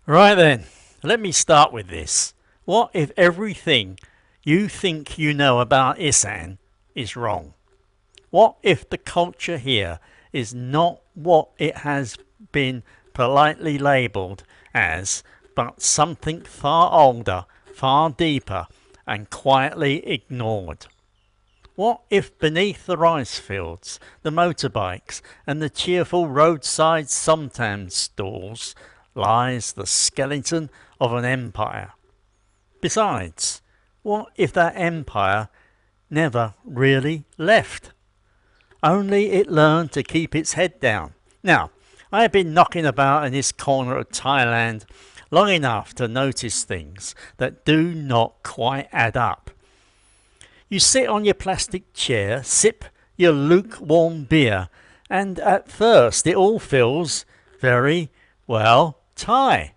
Right then, let me start with this. What if everything you think you know about Isaan is wrong? What if the culture here is not what it has been politely labelled as, but something far older, far deeper, and quietly ignored? What if beneath the rice fields, the motorbikes, and the cheerful roadside somtam stalls lies the skeleton of an empire? Besides, what if that empire never really left? Only it learned to keep its head down. Now, I have been knocking about in this corner of Thailand long enough to notice things that do not quite add up. You sit on your plastic chair, sip your lukewarm beer, and at first it all feels very, well, Thai.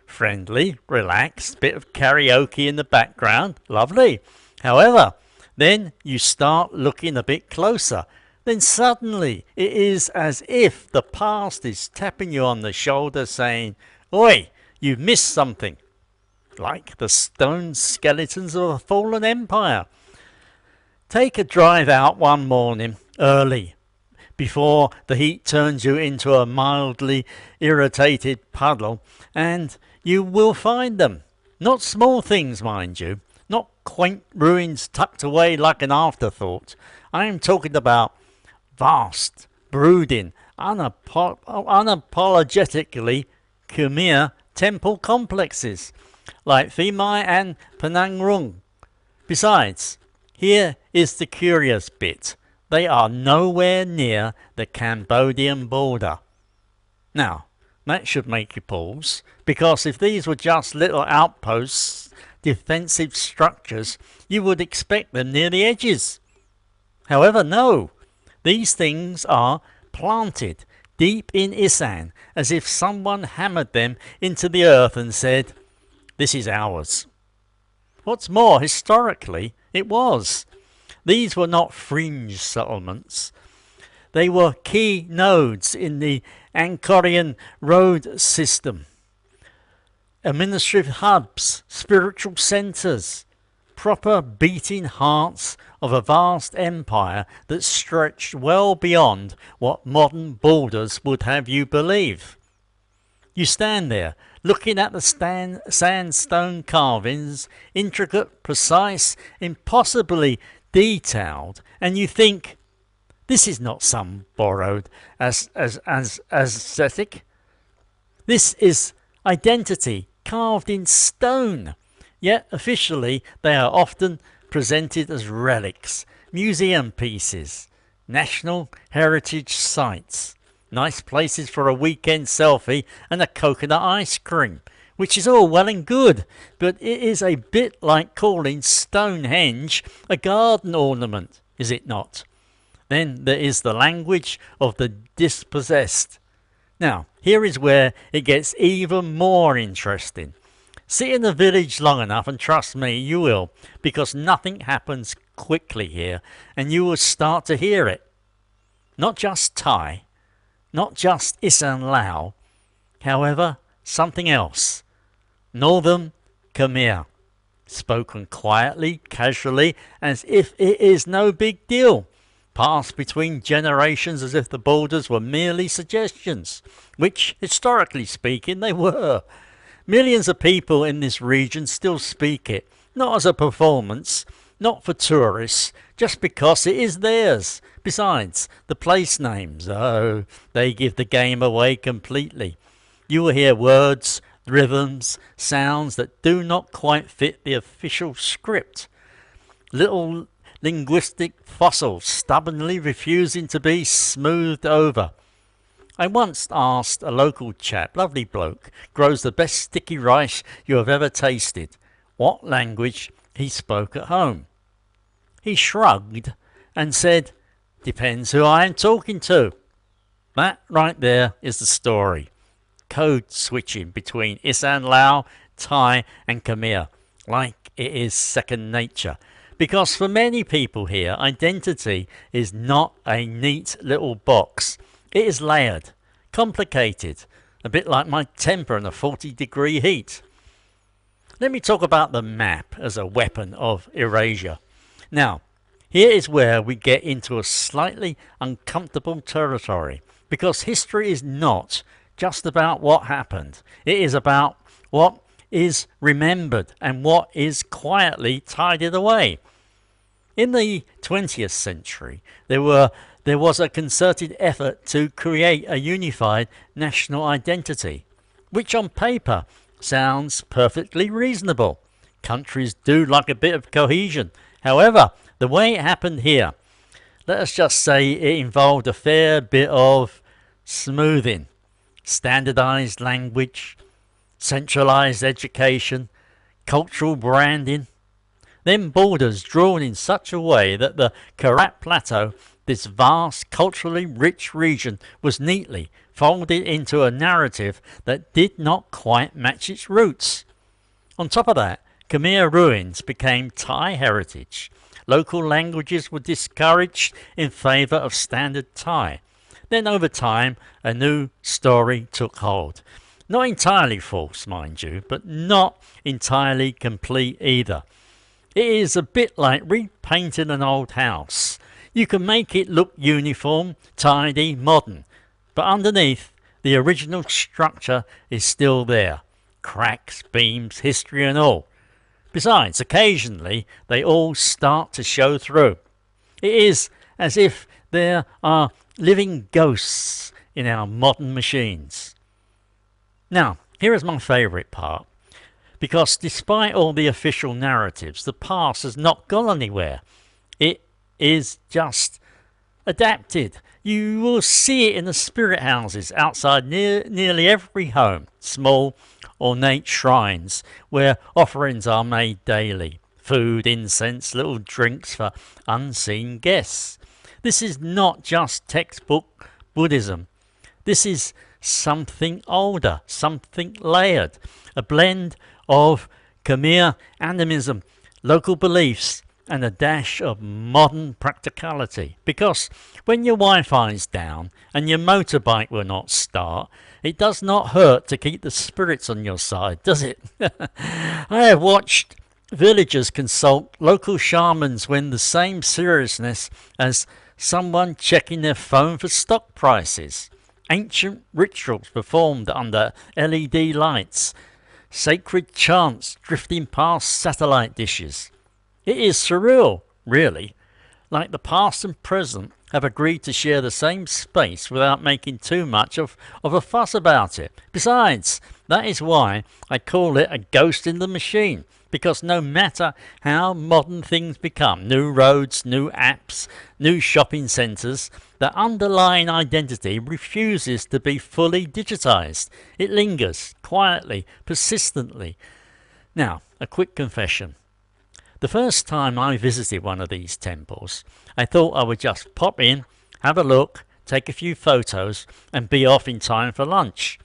Friendly, relaxed, bit of karaoke in the background, lovely. However, then you start looking a bit closer. Then suddenly it is as if the past is tapping you on the shoulder saying, "Oi, you've missed something." Like the stone skeletons of a fallen empire. Take a drive out one morning, early, before the heat turns you into a mildly irritated puddle, and you will find them. Not small things, mind you, not quaint ruins tucked away like an afterthought. I am talking about vast, brooding, unapologetically Khmer temple complexes, like Themai and Penangrung. Besides, here is the curious bit. They are nowhere near the Cambodian border. Now, that should make you pause, because if these were just little outposts, defensive structures, you would expect them near the edges. However, no. These things are planted deep in Isaan, as if someone hammered them into the earth and said, "This is ours." What's more, historically, it was. These were not fringe settlements. They were key nodes in the Angkorian road system, administrative hubs, spiritual centres, proper beating hearts of a vast empire that stretched well beyond what modern borders would have you believe. You stand there, looking at the sandstone carvings, intricate, precise, impossibly detailed, and you think, this is not some borrowed aesthetic. This is identity carved in stone. Yet officially they are often presented as relics, museum pieces, national heritage sites, nice places for a weekend selfie and a coconut ice cream, which is all well and good, but it is a bit like calling Stonehenge a garden ornament, is it not? Then there is the language of the dispossessed. Now, here is where it gets even more interesting. Sit in the village long enough, and trust me, you will, because nothing happens quickly here, and you will start to hear it. Not just Thai, not just Isaan Lao, however, something else. Northern Khmer, spoken quietly, casually, as if it is no big deal. Passed between generations as if the borders were merely suggestions, which, historically speaking, they were. Millions of people in this region still speak it, not as a performance, not for tourists, just because it is theirs. Besides, the place names, oh, they give the game away completely. You will hear words, rhythms, sounds that do not quite fit the official script. Little linguistic fossils stubbornly refusing to be smoothed over. I once asked a local chap, lovely bloke, grows the best sticky rice you have ever tasted, what language he spoke at home. He shrugged and said, "Depends who I am talking to." That right there is the story. Code switching between Isaan Lao, Thai and Khmer, like it is second nature. Because for many people here, identity is not a neat little box. It is layered, complicated, a bit like my temper in a 40-degree heat. Let me talk about the map as a weapon of erasure. Now, here is where we get into a slightly uncomfortable territory, because history is not just about what happened. It is about what is remembered and what is quietly tidied away. In the 20th century, there was a concerted effort to create a unified national identity, which on paper sounds perfectly reasonable. Countries do like a bit of cohesion. However, the way it happened here, let us just say it involved a fair bit of smoothing, standardized language, centralized education, cultural branding, then borders drawn in such a way that the Karat Plateau, this vast, culturally rich region, was neatly folded into a narrative that did not quite match its roots. On top of that, Khmer ruins became Thai heritage. Local languages were discouraged in favour of standard Thai. Then over time, a new story took hold. Not entirely false, mind you, but not entirely complete either. It is a bit like repainting an old house. You can make it look uniform, tidy, modern, but underneath, the original structure is still there. Cracks, beams, history and all. Besides, occasionally, they all start to show through. It is as if there are living ghosts in our modern machines. Now, here is my favourite part. Because despite all the official narratives, the past has not gone anywhere. It is just adapted. You will see it in the spirit houses outside nearly every home, small, ornate shrines where offerings are made daily. Food, incense, little drinks for unseen guests. This is not just textbook Buddhism. This is something older, something layered, a blend of Khmer animism, local beliefs, and a dash of modern practicality. Because when your Wi-Fi is down and your motorbike will not start, it does not hurt to keep the spirits on your side, does it? I have watched villagers consult local shamans with the same seriousness as someone checking their phone for stock prices. Ancient rituals performed under LED lights, sacred chants drifting past satellite dishes. It is surreal, really, like the past and present have agreed to share the same space without making too much of a fuss about it. Besides, that is why I call it a ghost in the machine, because no matter how modern things become, new roads, new apps, new shopping centres, the underlying identity refuses to be fully digitized. It lingers, quietly, persistently. Now, a quick confession. The first time I visited one of these temples, I thought I would just pop in, have a look, take a few photos, and be off in time for lunch.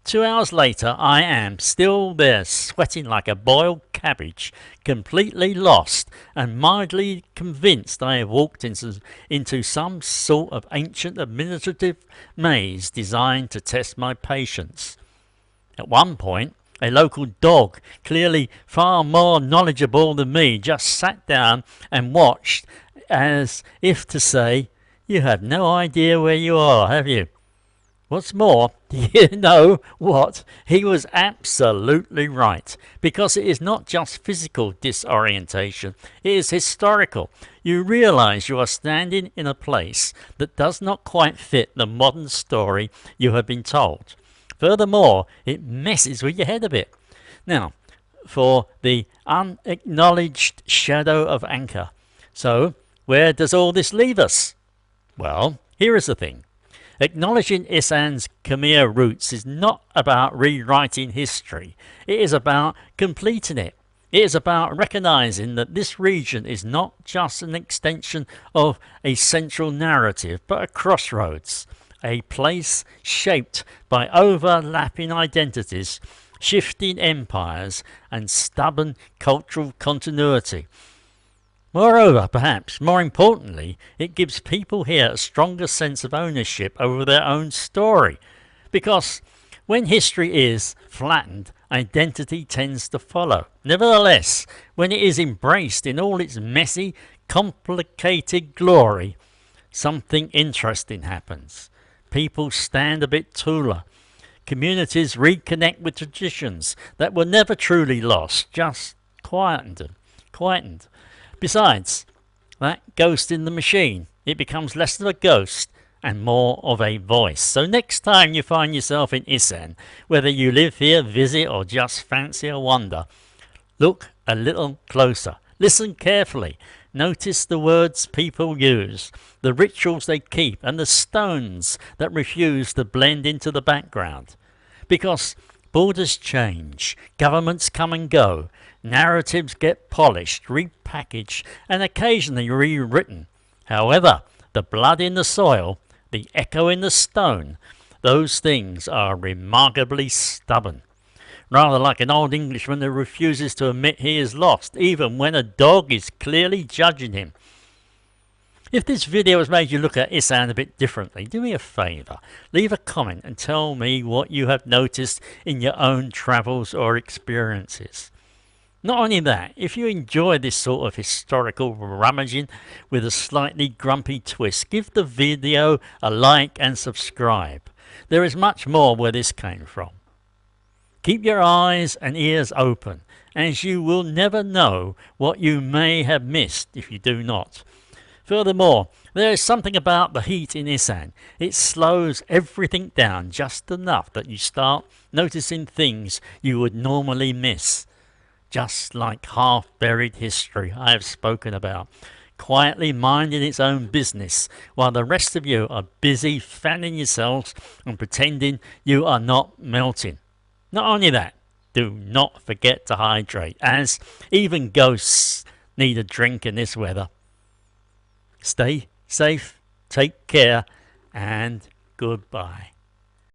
2 hours later, I am still there, sweating like a boiled cabbage, completely lost and mildly convinced I have walked into some sort of ancient administrative maze designed to test my patience. At one point, a local dog, clearly far more knowledgeable than me, just sat down and watched as if to say, "You have no idea where you are, have you?" What's more, do you know what? He was absolutely right, because it is not just physical disorientation, it is historical. You realise you are standing in a place that does not quite fit the modern story you have been told. Furthermore, it messes with your head a bit. Now, for the unacknowledged shadow of Angkor. So, where does all this leave us? Well, here is the thing. Acknowledging Isaan's Khmer roots is not about rewriting history. It is about completing it. It is about recognising that this region is not just an extension of a central narrative, but a crossroads. A place shaped by overlapping identities, shifting empires, and stubborn cultural continuity. Moreover, perhaps more importantly, it gives people here a stronger sense of ownership over their own story, because When history is flattened, identity tends to follow. Nevertheless, when it is embraced in all its messy, complicated glory, something interesting happens. People stand a bit taller. Communities reconnect with traditions that were never truly lost, just quietened. Besides, that ghost in the machine, it becomes less of a ghost and more of a voice. So next time you find yourself in Isaan, whether you live here, visit, or just fancy a wander, look a little closer. Listen carefully. Notice the words people use, the rituals they keep, and the stones that refuse to blend into the background. Because borders change, governments come and go, narratives get polished, repackaged, and occasionally rewritten. However, the blood in the soil, the echo in the stone, those things are remarkably stubborn. Rather like an old Englishman who refuses to admit he is lost, even when a dog is clearly judging him. If this video has made you look at Isaan a bit differently, do me a favour. Leave a comment and tell me what you have noticed in your own travels or experiences. Not only that, if you enjoy this sort of historical rummaging with a slightly grumpy twist, give the video a like and subscribe. There is much more where this came from. Keep your eyes and ears open, as you will never know what you may have missed if you do not. Furthermore, there is something about the heat in Isaan. It slows everything down just enough that you start noticing things you would normally miss. Just like half-buried history I have spoken about, quietly minding its own business, while the rest of you are busy fanning yourselves and pretending you are not melting. Not only that, do not forget to hydrate, as even ghosts need a drink in this weather. Stay safe, take care, and goodbye.